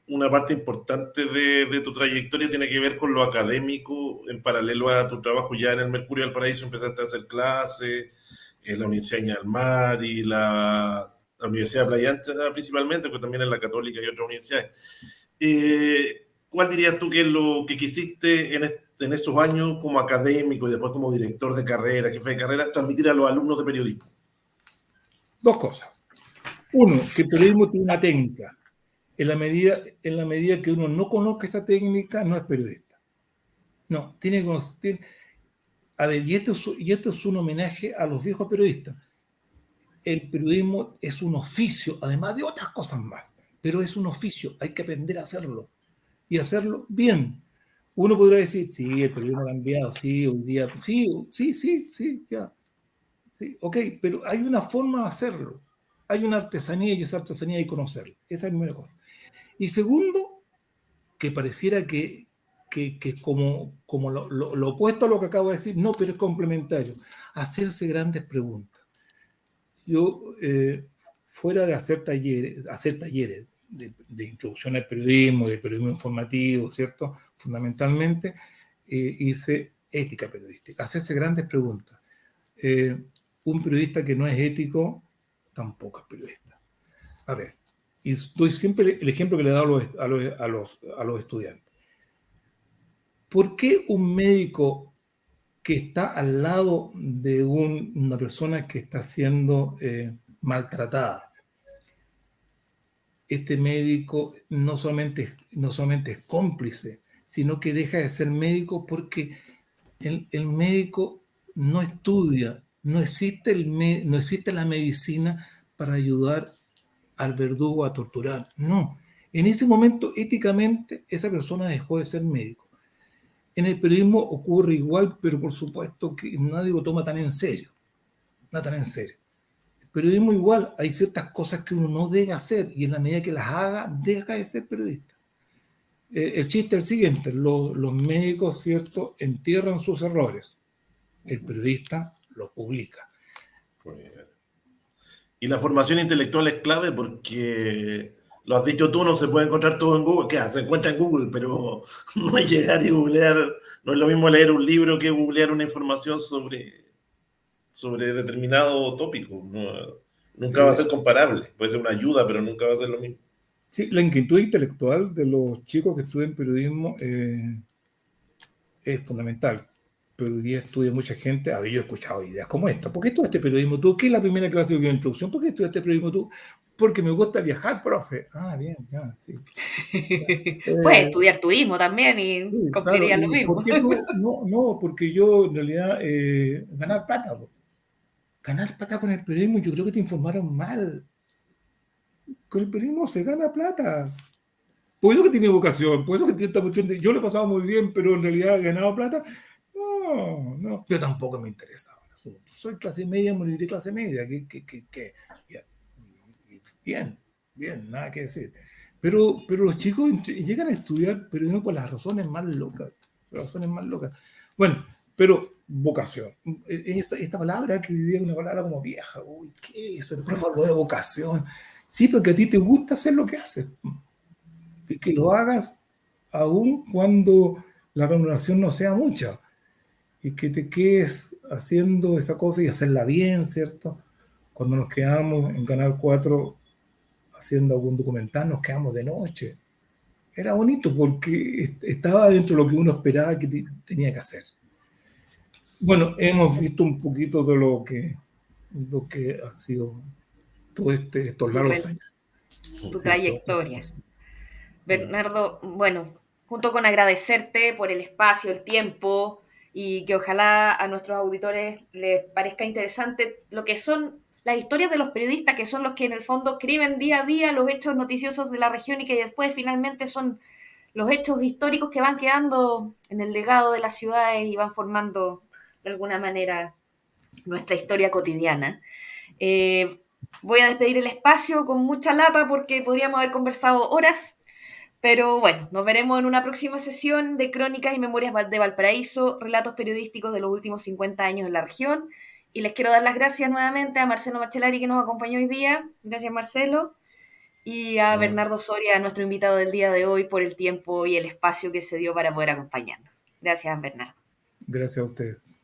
una parte importante de tu trayectoria tiene que ver con lo académico, en paralelo a tu trabajo ya en el Mercurio del Paraíso, empezaste a hacer clases, en la Universidad de Viña del Mar y la Universidad de Playa Ancha principalmente, pero también en la Católica y otras universidades. ¿Cuál dirías tú que es lo que quisiste en esos años como académico y después como director de carrera, jefe de carrera, transmitir a los alumnos de periodismo? Dos cosas. Uno, que el periodismo tiene una técnica. En la medida que uno no conozca esa técnica, no es periodista. No, tiene que... A ver, y esto es un homenaje a los viejos periodistas. El periodismo es un oficio, además de otras cosas más, pero es un oficio, hay que aprender a hacerlo y hacerlo bien. Uno podrá decir, sí, el periodismo ha cambiado, sí, hoy día, sí, ya, sí, ok, pero hay una forma de hacerlo, hay una artesanía y esa artesanía hay que conocerla, esa es la primera cosa. Y segundo, que pareciera que como lo opuesto a lo que acabo de decir, no, pero es complementario, hacerse grandes preguntas. Yo, fuera de hacer talleres de introducción al periodismo, de periodismo informativo, ¿cierto? Fundamentalmente, hice ética periodística, hacerse grandes preguntas. Un periodista que no es ético, tampoco es periodista. A ver, y doy siempre el ejemplo que le he dado a los estudiantes. ¿Por qué un médico que está al lado de una persona que está siendo maltratada, este médico no solamente es cómplice, sino que deja de ser médico porque el médico no estudia, no existe la medicina para ayudar al verdugo a torturar? No, en ese momento éticamente esa persona dejó de ser médico. En el periodismo ocurre igual, pero por supuesto que nadie lo toma tan en serio. No tan en serio. El periodismo igual, hay ciertas cosas que uno no debe hacer y en la medida que las haga, deja de ser periodista. El chiste es el siguiente, los médicos, ¿cierto?, entierran sus errores. El periodista los publica. Y la formación intelectual es clave porque, lo has dicho tú, no se puede encontrar todo en Google. ¿Qué? Se encuentra en Google, pero no es llegar y googlear. No es lo mismo leer un libro que googlear una información sobre determinado tópico. Nunca va a ser comparable. Puede ser una ayuda, pero nunca va a ser lo mismo. Sí, la inquietud intelectual de los chicos que estudian periodismo es fundamental. Pero hoy día estudia mucha gente, yo he escuchado ideas como esta. ¿Por qué estudiaste periodismo tú? ¿Qué es la primera clase de introducción? ¿Por qué estudiaste periodismo tú? Porque me gusta viajar, profe. Ah, bien, ya, sí. Puedes estudiar turismo también y sí, cumpliría claro. lo ¿Y mismo. por qué tú? No, porque yo en realidad ganar plata. Ganar plata con el periodismo, yo creo que te informaron mal. Con el periodismo se gana plata. Por eso que tiene vocación, por eso que tiene esta cuestión de yo lo he pasado muy bien, pero en realidad he ganado plata. No, yo tampoco me interesaba el asunto. Soy clase media, moriré clase media. Bien, nada que decir. Pero los chicos llegan a estudiar periodismo por las razones más locas. Bueno, pero vocación. Esta palabra que hoy día es una palabra como vieja. Uy, ¿qué es eso? El profe habló de vocación. Sí, porque a ti te gusta hacer lo que haces. Que lo hagas aun cuando la remuneración no sea mucha, y que te quedes haciendo esa cosa y hacerla bien, ¿cierto? Cuando nos quedamos en Canal 4 haciendo algún documental, nos quedamos de noche. Era bonito porque estaba dentro de lo que uno esperaba que tenía que hacer. Bueno, hemos visto un poquito de lo que ha sido todos estos largos años. Tu ¿Cierto? trayectoria. Bernardo, bueno, junto con agradecerte por el espacio, el tiempo, y que ojalá a nuestros auditores les parezca interesante lo que son las historias de los periodistas, que son los que en el fondo escriben día a día los hechos noticiosos de la región y que después finalmente son los hechos históricos que van quedando en el legado de las ciudades y van formando de alguna manera nuestra historia cotidiana. Voy a despedir el espacio con mucha lata porque podríamos haber conversado horas, pero bueno, nos veremos en una próxima sesión de Crónicas y Memorias de Valparaíso, relatos periodísticos de los últimos 50 años en la región. Y les quiero dar las gracias nuevamente a Marcelo Machelari que nos acompañó hoy día. Gracias, Marcelo. Y a Bernardo Soria, nuestro invitado del día de hoy, por el tiempo y el espacio que se dio para poder acompañarnos. Gracias, Bernardo. Gracias a ustedes.